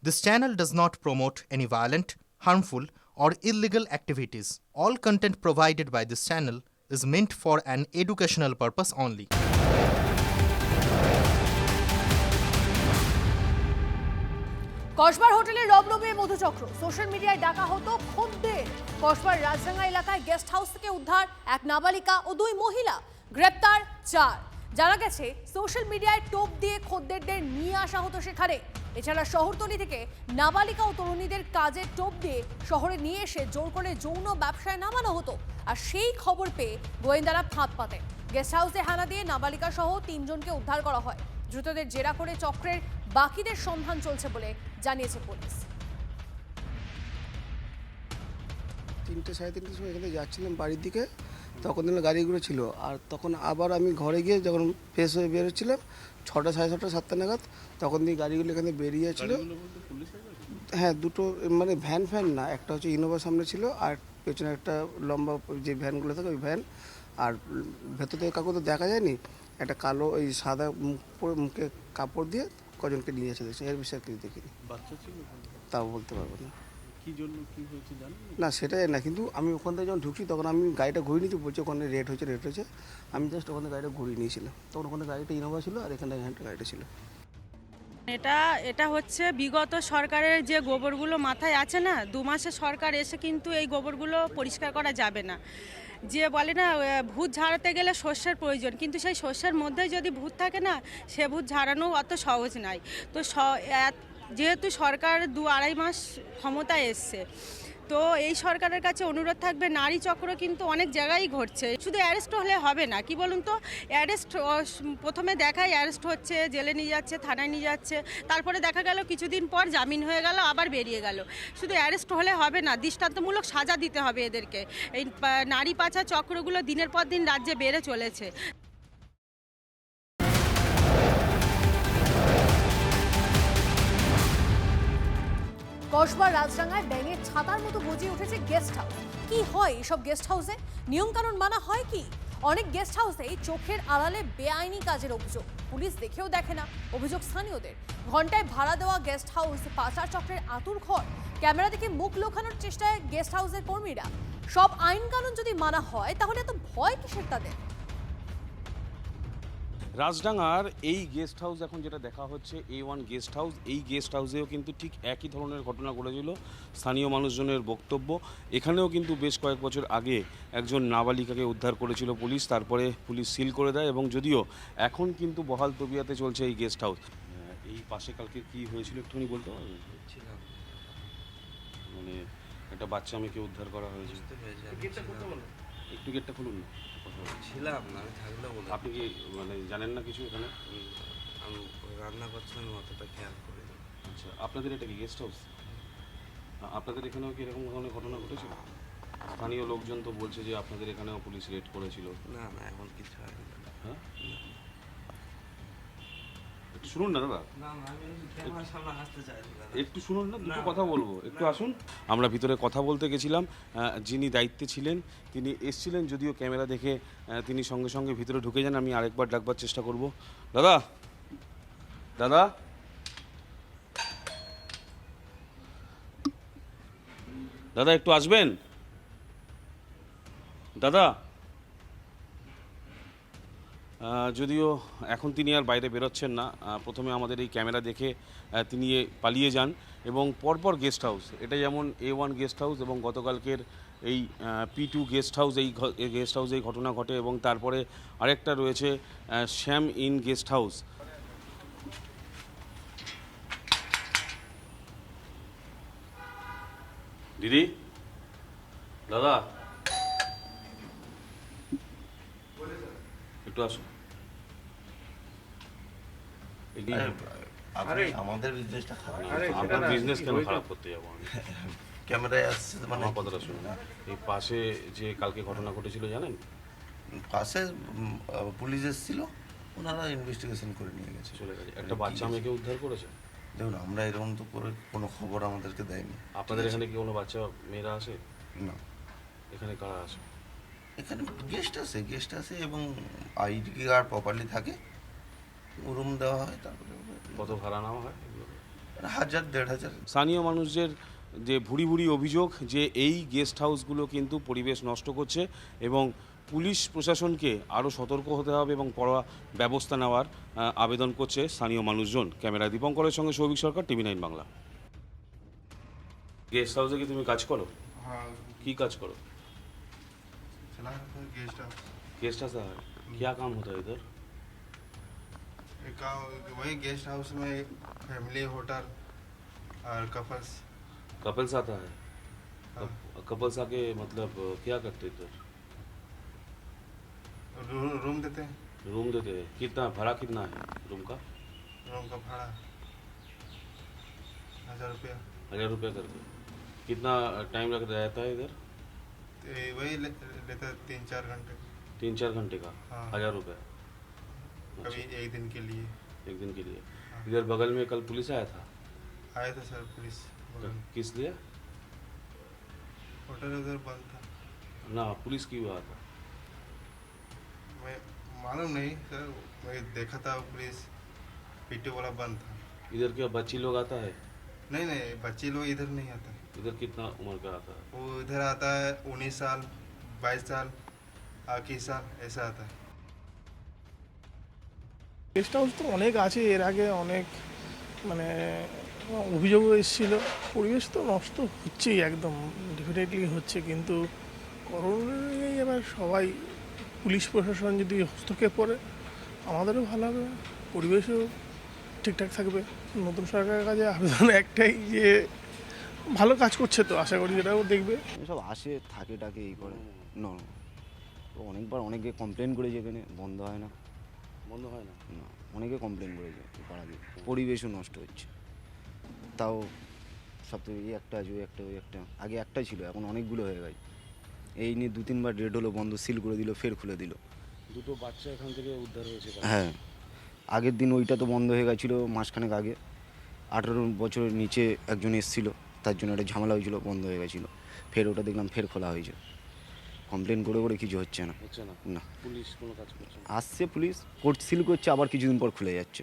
This channel does not promote any violent, harmful, or illegal activities. All content provided by this channel is meant for an educational purpose only. কসবার হোটেলে রবরবে মধুচক্র, social মিডিয়ায় ডাকা হতো খদ্দের। কসবার রাজডাঙ্গা এলাকায় guest house থেকে উদ্ধার এক নাবালিকা ও 2 মহিলা, গ্রেপ্তার 4। জানা গেছে সোশ্যাল মিডিয়ায় টোপ দিয়ে খদ্দেরদের নিয়ে আসা হতো সেখানে। এছাড়া শহরতলি থেকে নাবালিকা ও তরুণীদের কাজে টোপ দিয়ে শহরে নিয়ে এসে জোর করে যৌন ব্যবসায় নামানো হতো। আর সেই খবর পেয়ে গোয়েন্দারা ফাঁদ পাতে। গেস্ট হাউসে হানা দিয়ে নাবালিকা সহ 3 জনকে উদ্ধার করা হয়। দ্রুতদের জেরা করে চক্রের বাকিদের সন্ধান চলছে বলে জানিয়েছে পুলিশ। 3টে সাড়ে 3টের সময় এখানে যাচ্ছিলাম বাড়ির দিকে, তখন গাড়িগুলো ছিল। আর তখন আবার আমি ঘরে গিয়ে যখন ফ্রেশ হয়ে বেরোচ্ছিলাম 6টা সাড়ে 6টা 7টা নাগাদ, তখন দিয়ে গাড়িগুলো এখানে বেরিয়েছিল। হ্যাঁ, দুটো মানে ভ্যান না, একটা হচ্ছে ইনোভা সামনে ছিল আর পেছনে একটা লম্বা যে ভ্যানগুলো থাকে ওই ভ্যান। আর ভেতর থেকে কাউকে তো দেখা যায়নি, একটা কালো ওই সাদা মুখে কাপড় দিয়ে কজনকে নিয়ে এসে দেখছি, এর বিষয়ে কিছু দেখিনি। বাচ্চা ছিল তাও বলতে পারবো না। কি জন্য কি হয়েছে জানেন না সেটাই না, কিন্তু আমি ওখান থেকে যখন ঢুকছি তখন আমি গাড়িটা ঘুরিয়ে নিয়েছি, বলছি ওখানে রেট হয়েছে। আমি জাস্ট ওখানে গাড়িটা ঘুরিয়ে নিয়েছিলাম, তখন ওখানে গাড়িটা ইনোভা ছিল আর এখানে গাড়িটা ছিল। এটা হচ্ছে বিগত সরকারের যে গোবরগুলো মাথায় আছে না, 2 মাসে সরকার এসে কিন্তু এই গোবরগুলো পরিষ্কার করা যাবে না। যে বলে না ভূত ঝাড়াতে গেলে শস্যের প্রয়োজন, কিন্তু সেই শস্যের মধ্যেই যদি ভূত থাকে না, সে ভূত ঝাড়ানো অত সহজ নয়। তো যেহেতু সরকার 2-2.5 মাস ক্ষমতায় এসছে, তো এই সরকারের কাছে অনুরোধ থাকবে, নারী চক্র কিন্তু অনেক জায়গায় ঘটছে। শুধু অ্যারেস্ট হলে হবে না, কি বলুন তো, অ্যারেস্ট প্রথমে দেখায় অ্যারেস্ট হচ্ছে, জেলে নিয়ে যাচ্ছে, থানায় নিয়ে যাচ্ছে, তারপরে দেখা গেল কিছুদিন পর জামিন হয়ে গেল, আবার বেরিয়ে গেল। শুধু অ্যারেস্ট হলে হবে না, দৃষ্টান্তমূলক সাজা দিতে হবে এদেরকে। এই নারী পাচার চক্রগুলো দিনের পর দিন রাজ্যে বেড়ে চলেছে। কসবার রাজডাঙ্গায় ব্যাঙের ছাতার মতো গজিয়ে উঠেছে গেস্ট হাউস। কি হয় এসব গেস্ট হাউসে? নিয়মকানুন মানা হয় কি? অনেক গেস্ট হাউসেই চোখের আড়ালে বেআইনি কাজের অভিযোগ, পুলিশ দেখেও দেখে না। অভিযোগ স্থানীয়দের। ঘন্টায় ভাড়া দেওয়া গেস্ট হাউস পাচার চক্রের আতুর ঘর। ক্যামেরা দেখে মুখ লুকানোর চেষ্টায় গেস্ট হাউসের কর্মীরা। সব আইন কানুন যদি মানা হয় তাহলে এত ভয় কিসের তাদের? রাজডাঙ্গার এই গেস্ট হাউস এখন যেটা দেখা হচ্ছে A1 গেস্ট হাউস, এই গেস্ট হাউসেও কিন্তু ঠিক একই ধরনের ঘটনা ঘটেছিল। স্থানীয় মানুষজনের বক্তব্য, এখানেও কিন্তু বেশ কয়েক বছর আগে একজন নাবালিকাকে উদ্ধার করেছিল পুলিশ, তারপরে পুলিশ সিল করে দেয়। এবং যদিও এখন কিন্তু বহাল তবিয়াতে চলছে এই গেস্ট হাউস। এই পাশে কালকে কি হয়েছিল একটুখানি বলতে পারবেন? মানে একটা বাচ্চা মেয়েকে উদ্ধার করা হয়েছে। একটু গেটটা খুলুন না। ছিলাম না, আমি থাকলে বলে। আপনি কি মানে জানেন না কিছু এখানে? আমি রান্না করছিলাম, অতটা খেয়াল করি না। আচ্ছা, আপনাদের এটা কি গেস্ট হাউস? আপনাদের এখানেও কি এরকম ধরনের ঘটনা ঘটেছিল? স্থানীয় লোকজন তো বলছে যে আপনাদের এখানেও পুলিশ রেড করেছিল। না এমন কিছু হয়নি। হ্যাঁ, একটু শুনুন না দাদা, না আমি ক্যামেরার সামনে আসতে চাইছি না। একটু শুনুন না, দুটো কথা বলবো, একটু আসুন। আমরা ভিতরে কথা বলতে গেছিলাম, যিনি দায়িত্বে ছিলেন তিনি এসছিলেন, যদিও ক্যামেরা দেখে তিনি সঙ্গে সঙ্গে ভিতরে ঢুকে যান। আমি আরেকবার ডাকবার চেষ্টা করব। দাদা দাদা দাদা একটু আসবেন দাদা। যদিও এখন তিনি আর বাইরে বেরোচ্ছেন না। প্রথমে আমাদের এই ক্যামেরা দেখে তিনি পালিয়ে যান এবং পরপর গেস্ট হাউস, এটা যেমন A1 গেস্ট হাউস এবং গতকালকের এই P2 গেস্ট হাউস, এই গেস্ট হাউসে এই ঘটনা ঘটে। এবং তারপরে আরেকটা রয়েছে শ্যাম ইন গেস্ট হাউস। দিদি, দাদা একটু আসুন। আমাদের বিজনেসটা খারাপ। আপনার বিজনেস কেন খারাপ করতে যাবো আমি? ক্যামেরায় আসছে মানে আমার কথাটা শুনুন। এই পাশে যে কালকে ঘটনা ঘটেছিল জানেন? পাশে পুলিশ এসেছিল, ওনারা ইনভেস্টিগেশন করে নিয়ে গেছে, চলে গেছে। একটা বাচ্চা মেয়েকে উদ্ধার করেছে। দেখুন আমরা এরকম তো করে কোনো খবর আমাদেরকে দেয়নি। আপনাদের এখানে কি কোনো বাচ্চা মেয়েরা আসে? না, এখানে কারা আসে? এখানে গেস্ট আসে এবং আইডি কার্ড প্রপারলি থাকে, রুম দেওয়া হয়। তারপরে কত ভাড়া নেওয়া হয়? 1000 1500। স্থানীয় মানুষদের যে ভুরি ভুরি অভিযোগ যে এই গেস্ট হাউসগুলো কিন্তু পরিবেশ নষ্ট করছে এবং পুলিশ প্রশাসনকে আরও সতর্ক হতে হবে এবং কড়া ব্যবস্থা নেওয়ার আবেদন করছে স্থানীয় মানুষজন। ক্যামেরা দীপঙ্করের সঙ্গে সৌভিক সরকার, টিভি9 বাংলা। গেস্ট হাউসে কি তুমি কাজ করো? हाँ কি কাজ করো? चला था गेस्ट हाउस। गेस्ट हाउस है क्या काम होता है इधर? एक वही गेस्ट हाउस में फैमिली होटल और कपल्स। कपल्स आता है? कपल्स आके मतलब क्या करते इधर? रूम देते हैं। रूम देते हैं? कितना भाड़ा कितना है रूम का? रूम का भाड़ा 1000 रुपया। 1000 रुपया करके। कितना टाइम लग रहता है इधर? तो वही लेते 3-4 घंटे। 3-4 घंटे का हाँ। 1000 रुपया कभी एक दिन के लिए। एक दिन के लिए। इधर बगल में कल पुलिस आया था? आए थे सर पुलिस। तो किस लिए? होटल उधर बंद था। ना पुलिस क्यों आया था? मैं मालूम नहीं सर, मैं देखा था पुलिस पीटी वाला बंद था। इधर क्या बच्ची लोग आता है? नहीं नहीं, बच्चे लोग इधर नहीं आते। इधर कितना उम्र का आता है? वो इधर आता है 19 साल 22 साल 21 साल ऐसा आता है। গেস্ট হাউস তো অনেক আছে, এর আগে অনেক মানে অভিযোগও এসেছিল। পরিবেশ তো নষ্ট হচ্ছেই, একদম ডেফিনেটলি হচ্ছে, কিন্তু করোনায় এবার সবাই পুলিশ প্রশাসন যদি হস্তক্ষেপ করে আমাদেরও ভালো হবে, পরিবেশও ঠিকঠাক থাকবে। নতুন সরকারের কাছে আবেদন একটাই যে ভালো কাজ করছে, তো আশা করি এটাও দেখবে। সব আসে থাকে টাকে এই করে না, অনেকবার অনেকে কমপ্লেন করেছে, এখানে বন্ধ হয় না। বন্ধ হয় না? না, অনেকে কমপ্লেন করেছে পাড়াতে, পরিবেশও নষ্ট হচ্ছে। তাও সব থেকে এই একটা আছে, ওই একটা, ওই একটা, আগে একটাই ছিল, এখন অনেকগুলো হয়ে গেছে। এই নিয়ে 2-3 বার রেড হলো, বন্ধ, সিল করে দিল, ফের খুলে দিল। দুটো বাচ্চা এখান থেকে উদ্ধার হয়েছে। হ্যাঁ, আগের দিন ওইটা তো বন্ধ হয়ে গেছিলো মাসখানেক আগে। 18 বছরের নিচে একজন এসেছিলো, তার জন্য একটা ঝামেলা হয়েছিল, বন্ধ হয়ে গেছিলো। ফের ওটা দেখলাম ফের খোলা হয়েছে। কমপ্লেন করে করে কিছু হচ্ছে না। হচ্ছে না? না, পুলিশ কোনো কাজ করছে না? আসছে পুলিশ, কোর্ট সিল করছে, আবার কিছুদিন পর খুলে যাচ্ছে।